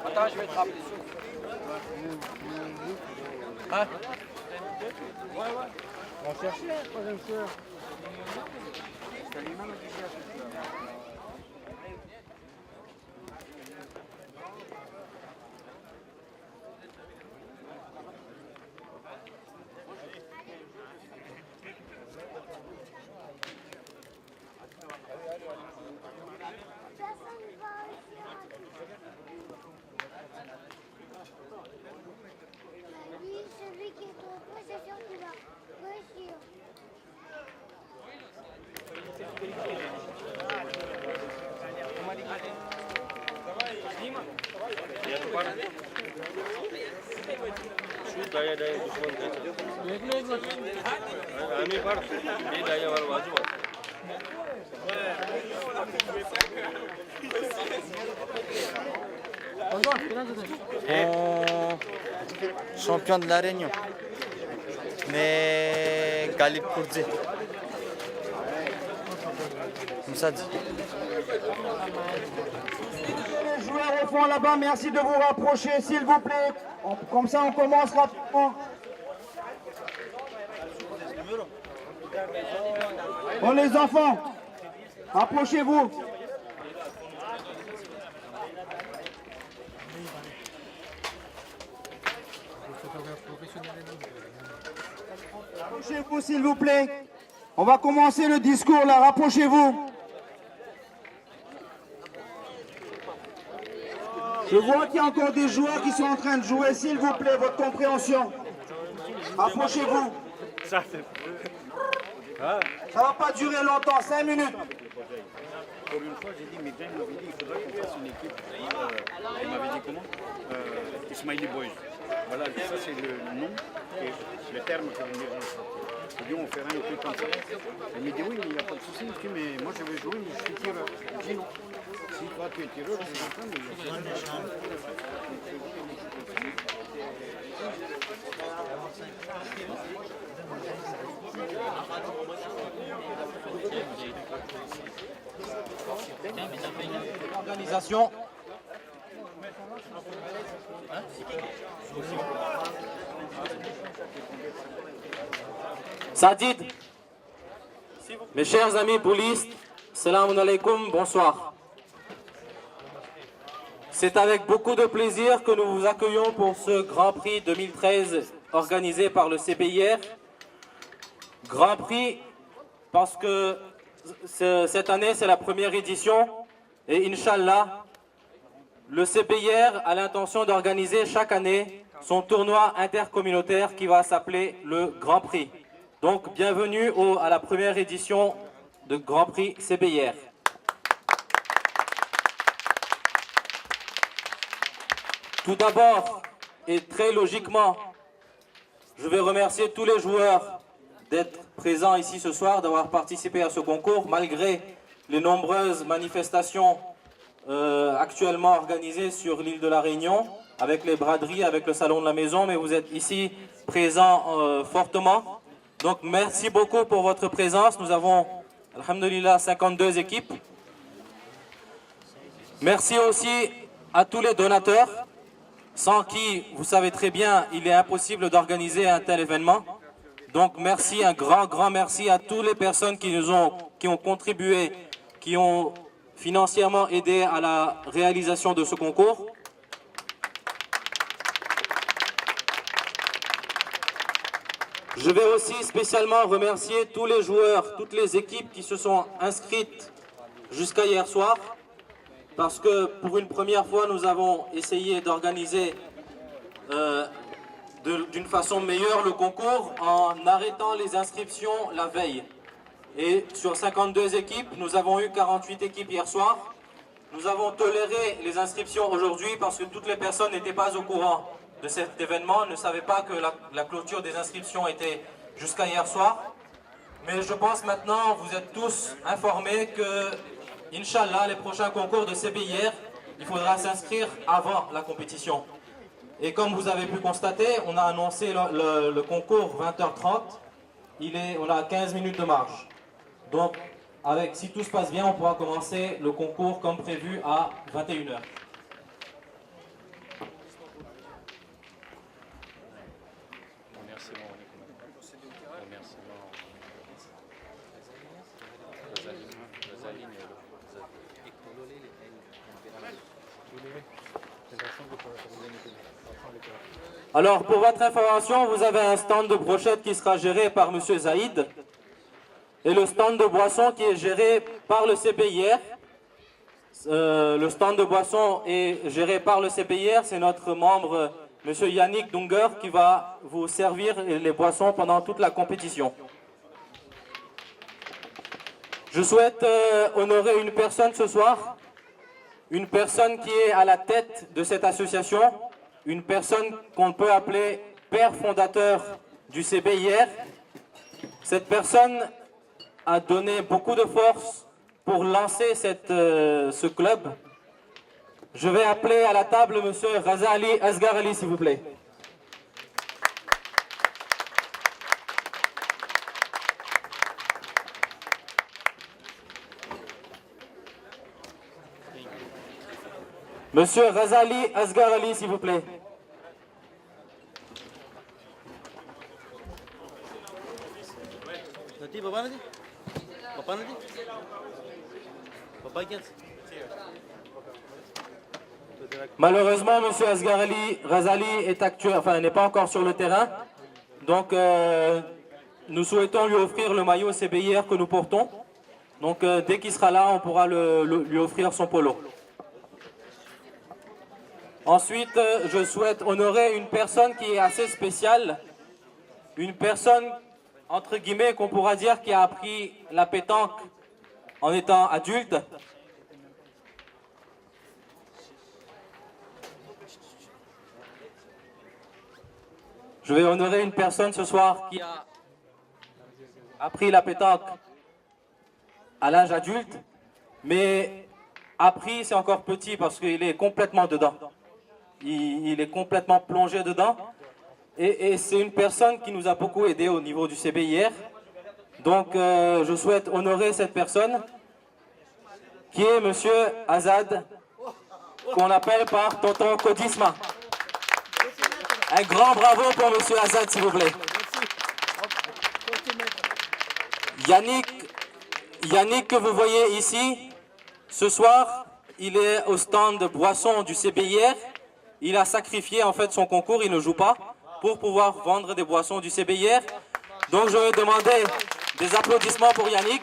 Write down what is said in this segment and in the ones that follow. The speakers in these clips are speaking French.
Attends, je vais te rappeler. Hein? On va chercher la troisième sœur. Celui qui est trop peu, c'est sûr qu'il va réussir. Şu daya düşman kaçar. Ami var. Bir daya var, vacı var. Champion de la Réunion. Mais Galip Kourdzi. Moussa dit. Les joueurs au fond là-bas, merci de vous rapprocher, s'il vous plaît. Comme ça, on commence rapidement. Bon, les enfants, approchez-vous. Approchez-vous, s'il vous plaît. On va commencer le discours là, rapprochez-vous. Je vois qu'il y a encore des joueurs qui sont en train de jouer, s'il vous plaît, votre compréhension. Approchez-vous. Ça ne va pas durer longtemps, 5 minutes. Pour une fois, j'ai dit, mais Jean m'avait dit qu'il faudrait qu'on fasse une équipe. Il m'avait dit comment Ismaili Boys. Voilà, ça c'est le nom, et le terme que vous me dites. J'ai dit, on fera un truc comme ça. Il m'a dit, oui, il n'y a pas de souci. Je dis, mais moi je vais jouer, mais je suis tireur. Je dis non. Si toi tu es tireur, je suis en train de L'organisation. Sadid, mes chers amis boulistes, salam alaikum, bonsoir. C'est avec beaucoup de plaisir que nous vous accueillons pour ce Grand Prix 2013 organisé par le CPIR. Grand Prix parce que cette année c'est la première édition et Inch'Allah, le CPIR a l'intention d'organiser chaque année son tournoi intercommunautaire qui va s'appeler le Grand Prix. Donc bienvenue à la première édition de Grand Prix CPIR. Tout d'abord, et très logiquement, je vais remercier tous les joueurs d'être présents ici ce soir, d'avoir participé à ce concours, malgré les nombreuses manifestations actuellement organisées sur l'île de la Réunion, avec les braderies, avec le salon de la maison, mais vous êtes ici présents fortement. Donc merci beaucoup pour votre présence. Nous avons, alhamdoulilah, 52 équipes. Merci aussi à tous les donateurs, sans qui, vous savez très bien, il est impossible d'organiser un tel événement. Donc merci, un grand merci à toutes les personnes qui ont contribué, qui ont financièrement aidé à la réalisation de ce concours. Je vais aussi spécialement remercier tous les joueurs, toutes les équipes qui se sont inscrites jusqu'à hier soir, parce que pour une première fois, nous avons essayé d'organiser d'une façon meilleure le concours en arrêtant les inscriptions la veille. Et sur 52 équipes, nous avons eu 48 équipes hier soir. Nous avons toléré les inscriptions aujourd'hui parce que toutes les personnes n'étaient pas au courant de cet événement, ne savaient pas que la clôture des inscriptions était jusqu'à hier soir. Mais je pense maintenant, vous êtes tous informés que, Inch'Allah, les prochains concours de CBIR, il faudra s'inscrire avant la compétition. Et comme vous avez pu constater, on a annoncé le concours 20h30, on a 15 minutes de marge. Donc, si tout se passe bien, on pourra commencer le concours comme prévu à 21h. Alors, pour votre information, vous avez un stand de brochettes qui sera géré par M. Zaïd et le stand de boissons qui est géré par le CPIR. Le stand de boissons est géré par le CPIR, c'est notre membre, M. Yannick Dunger, qui va vous servir les boissons pendant toute la compétition. Je souhaite honorer une personne ce soir, une personne qui est à la tête de cette association, une personne qu'on peut appeler père fondateur du CBIR. Cette personne a donné beaucoup de force pour lancer ce club. Je vais appeler à la table M. Razali Asghar Ali, s'il vous plaît. Monsieur Razali Asghar Ali, s'il vous plaît. Malheureusement, Monsieur Asghar Ali Razali n'est pas encore sur le terrain. Donc, nous souhaitons lui offrir le maillot CBIR que nous portons. Donc, dès qu'il sera là, on pourra lui offrir son polo. Ensuite, je souhaite honorer une personne qui est assez spéciale, une personne, entre guillemets, qu'on pourra dire qui a appris la pétanque en étant adulte. Je vais honorer une personne ce soir qui a appris la pétanque à l'âge adulte, mais appris, c'est encore petit parce qu'il est complètement dedans. Il est complètement plongé dedans. Et c'est une personne qui nous a beaucoup aidé au niveau du CBIR. Donc, je souhaite honorer cette personne, qui est M. Azad, qu'on appelle par Tonton Kodisma. Un grand bravo pour M. Azad, s'il vous plaît. Yannick, que vous voyez ici, ce soir, il est au stand de boissons du CBIR. Il a sacrifié en fait son concours, il ne joue pas, pour pouvoir vendre des boissons du CBIR. Donc je vais demander des applaudissements pour Yannick.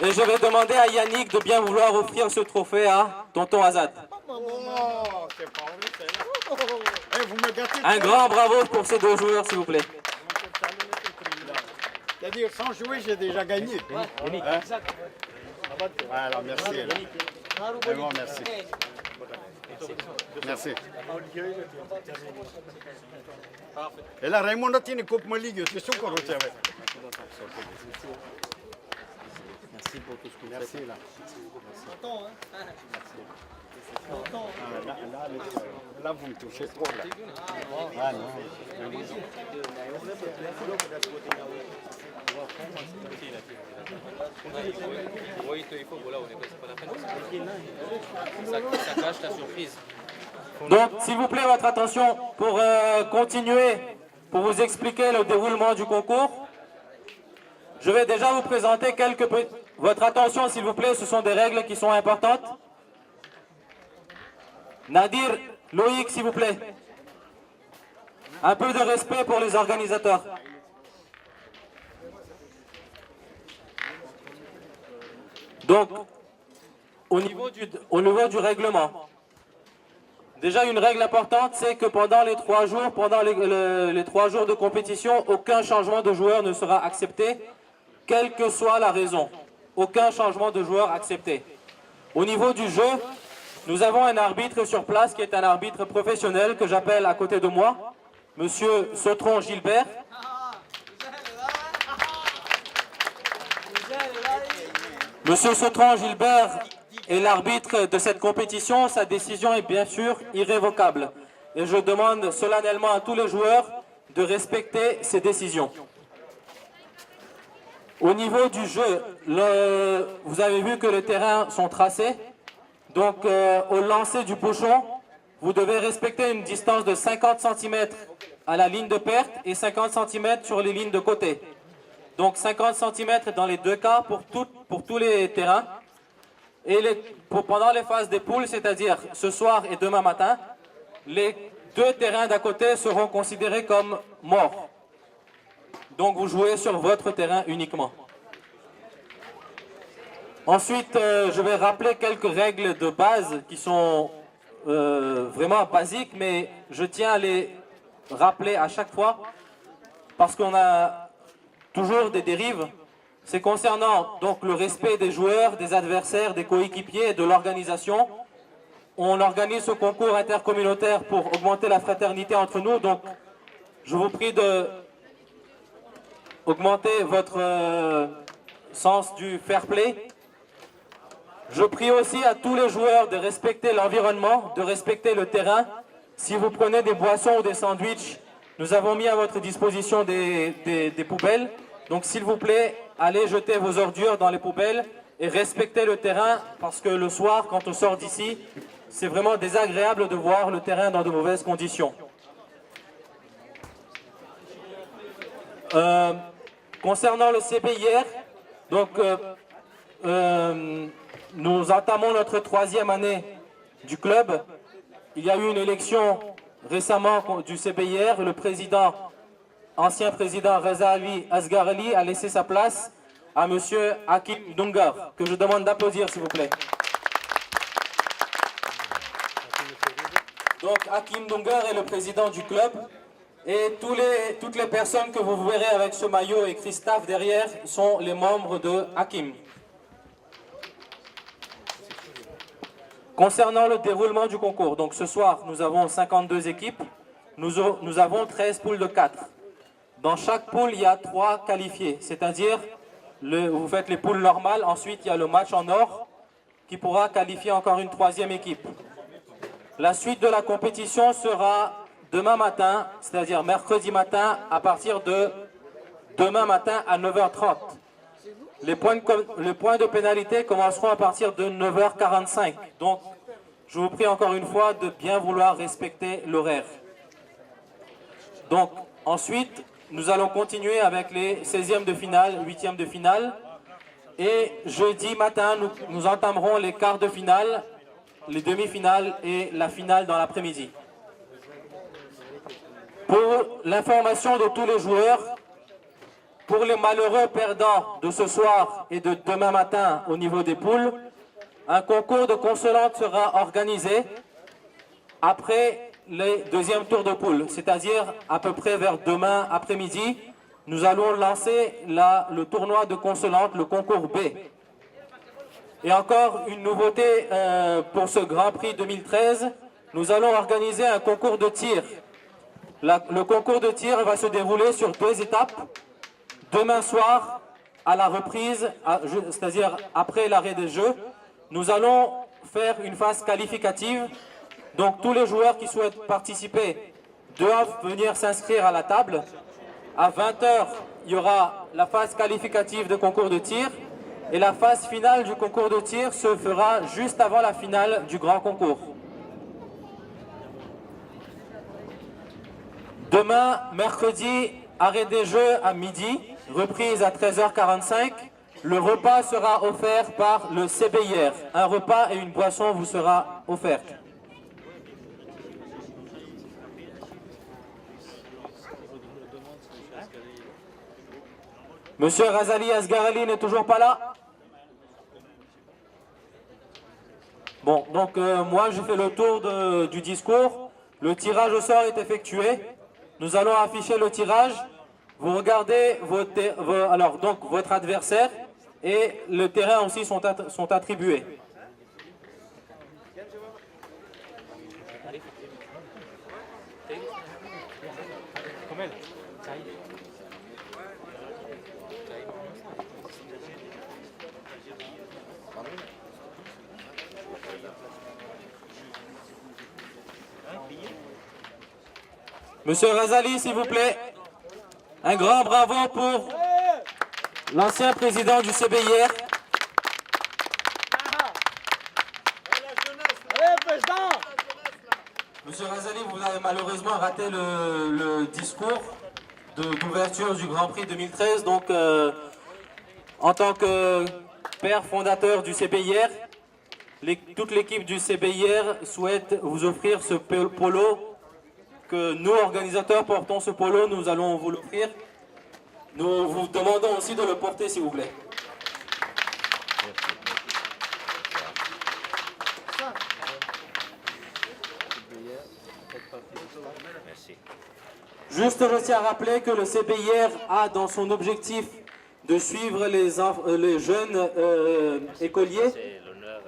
Et je vais demander à Yannick de bien vouloir offrir ce trophée à Tonton Azad. Un grand bravo pour ces deux joueurs, s'il vous plaît. C'est-à-dire, sans jouer, j'ai déjà gagné. Hein? Voilà, merci. Vraiment, merci. Merci. Et là, Raymond a une coupe Ligue, c'est sûr qu'on retient. Merci pour tout ce que vous faites. Merci, là. Là, vous me touchez trop, là. Ah non. Ça cache la surprise. Donc, s'il vous plaît, votre attention pour continuer, pour vous expliquer le déroulement du concours. Je vais déjà vous présenter quelques... Votre attention, s'il vous plaît, ce sont des règles qui sont importantes. Nadir, Loïc, s'il vous plaît. Un peu de respect pour les organisateurs. Donc, au niveau du règlement, déjà une règle importante, c'est que pendant les 3 jours, les 3 jours de compétition, aucun changement de joueur ne sera accepté, quelle que soit la raison. Aucun changement de joueur accepté. Au niveau du jeu, nous avons un arbitre sur place qui est un arbitre professionnel que j'appelle à côté de moi, Monsieur Sautron Gilbert. Monsieur Sautron Gilbert est l'arbitre de cette compétition. Sa décision est bien sûr irrévocable. Et je demande solennellement à tous les joueurs de respecter ces décisions. Au niveau du jeu, vous avez vu que les terrains sont tracés. Donc au lancer du bouchon, vous devez respecter une distance de 50 cm à la ligne de perte et 50 cm sur les lignes de côté. Donc 50 cm dans les 2 cas pour tous les terrains. Et pendant les phases des poules, c'est-à-dire ce soir et demain matin, les 2 terrains d'à côté seront considérés comme morts. Donc vous jouez sur votre terrain uniquement. Ensuite, je vais rappeler quelques règles de base qui sont vraiment basiques, mais je tiens à les rappeler à chaque fois parce qu'on a toujours des dérives. C'est concernant donc le respect des joueurs, des adversaires, des coéquipiers et de l'organisation. On organise ce concours intercommunautaire pour augmenter la fraternité entre nous. Donc, je vous prie de augmenter votre sens du fair play. Je prie aussi à tous les joueurs de respecter l'environnement, de respecter le terrain. Si vous prenez des boissons ou des sandwichs, nous avons mis à votre disposition des poubelles. Donc s'il vous plaît, allez jeter vos ordures dans les poubelles et respectez le terrain parce que le soir, quand on sort d'ici, c'est vraiment désagréable de voir le terrain dans de mauvaises conditions. Concernant le CPIR, donc nous entamons notre 3e année du club. Il y a eu une élection récemment du CPIR. Le ancien président Reza Ali Asghar Ali a laissé sa place à monsieur Hakim Dungar, que je demande d'applaudir s'il vous plaît. Donc Hakim Dungar est le président du club et toutes les personnes que vous verrez avec ce maillot écrit staff derrière sont les membres de Hakim. Concernant le déroulement du concours, donc ce soir nous avons 52 équipes, nous avons 13 poules de 4. Dans chaque poule il y a 3 qualifiés, c'est-à-dire vous faites les poules normales, ensuite il y a le match en or qui pourra qualifier encore une 3e équipe. La suite de la compétition sera demain matin, c'est-à-dire mercredi matin à partir de demain matin à 9h30. Les points de pénalité commenceront à partir de 9h45. Donc, je vous prie encore une fois de bien vouloir respecter l'horaire. Donc, ensuite, nous allons continuer avec les 16e de finale, 8e de finale. Et jeudi matin, nous entamerons les quarts de finale, les demi-finales et la finale dans l'après-midi. Pour l'information de tous les joueurs, pour les malheureux perdants de ce soir et de demain matin au niveau des poules, un concours de consolante sera organisé après les 2e tours de poule, c'est-à-dire à peu près vers demain après-midi, nous allons lancer le tournoi de consolante, le concours B. Et encore une nouveauté pour ce Grand Prix 2013, nous allons organiser un concours de tir. Le concours de tir va se dérouler sur 2 étapes. Demain soir, à la reprise, c'est-à-dire après l'arrêt des jeux, nous allons faire une phase qualificative. Donc tous les joueurs qui souhaitent participer doivent venir s'inscrire à la table. À 20h, il y aura la phase qualificative de concours de tir. Et la phase finale du concours de tir se fera juste avant la finale du grand concours. Demain, mercredi, arrêt des jeux à midi. Reprise à 13h45, le repas sera offert par le CPIR. Un repas et une boisson vous sera offerte. Monsieur Razali Asgarali n'est toujours pas là? Bon, donc moi j'ai fait le tour du discours. Le tirage au sort est effectué. Nous allons afficher le tirage. Vous regardez votre adversaire et le terrain aussi sont attribués. Monsieur Razali, s'il vous plaît, un grand bravo pour l'ancien président du CBIR. Monsieur Razali, vous avez malheureusement raté le discours d'ouverture du Grand Prix 2013. Donc, en tant que père fondateur du CBIR, toute l'équipe du CBIR souhaite vous offrir ce polo. Que nous, organisateurs, portons ce polo, nous allons vous l'offrir. Nous vous demandons aussi de le porter, s'il vous plaît. Merci. Juste, je tiens à rappeler que le CBIR a dans son objectif de suivre les jeunes écoliers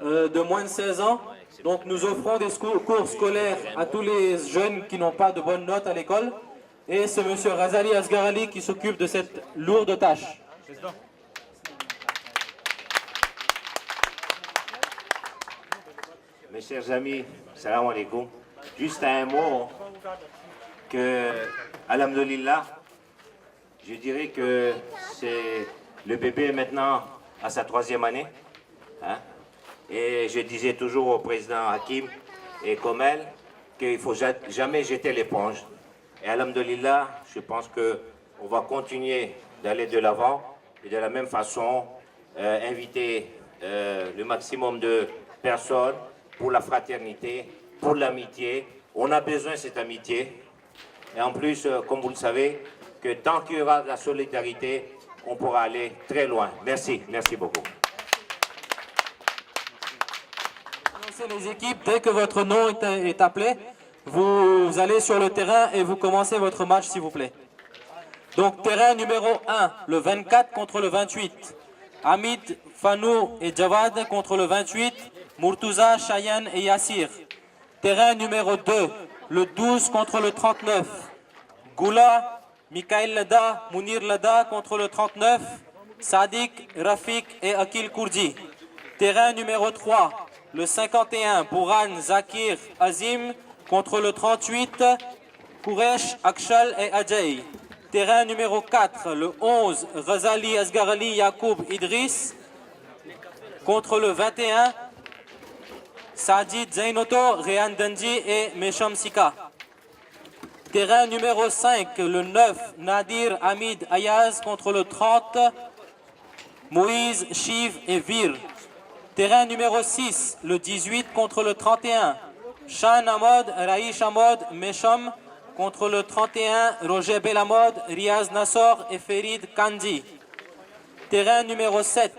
de moins de 16 ans. Donc nous offrons des cours scolaires à tous les jeunes qui n'ont pas de bonnes notes à l'école. Et c'est M. Razali Asgarali qui s'occupe de cette lourde tâche. Mes chers amis, salam alaikum. Juste un mot que, alhamdulillah, je dirais que le bébé est maintenant à sa 3e année. Hein? Et je disais toujours au président Hakim et Komel qu'il ne faut jamais jeter l'éponge. Et alhamdulillah, je pense qu'on va continuer d'aller de l'avant et de la même façon inviter le maximum de personnes pour la fraternité, pour l'amitié. On a besoin de cette amitié. Et en plus, comme vous le savez, que tant qu'il y aura de la solidarité, on pourra aller très loin. Merci, merci beaucoup. Les équipes, dès que votre nom est appelé, vous allez sur le terrain et vous commencez votre match, s'il vous plaît. Donc, terrain numéro 1, le 24 contre le 28. Hamid, Fanou et Jawad contre le 28. Murtuza, Chayan et Yassir. Terrain numéro 2, le 12 contre le 39. Goula, Mikael Lada, Mounir Lada contre le 39. Sadik, Rafik et Akil Kourdi. Terrain numéro 3, le 51, Bouran, Zakir, Azim contre le 38, Kouresh, Akshal et Ajay. Terrain numéro 4, le 11, Razali, Asgarali, Yacoub, Idriss contre le 21, Sajid Zainoto, Rehan Danji et Mesham Sika. Terrain numéro 5, le 9, Nadir, Hamid, Ayaz contre le 30, Moïse, Shiv et Vir. Terrain numéro 6, le 18 contre le 31. Shan Ahmad, Raïch Ahmad, Mesham contre le 31. Roger Belamod, Riaz Nassor et Ferid Kandi. Terrain numéro 7.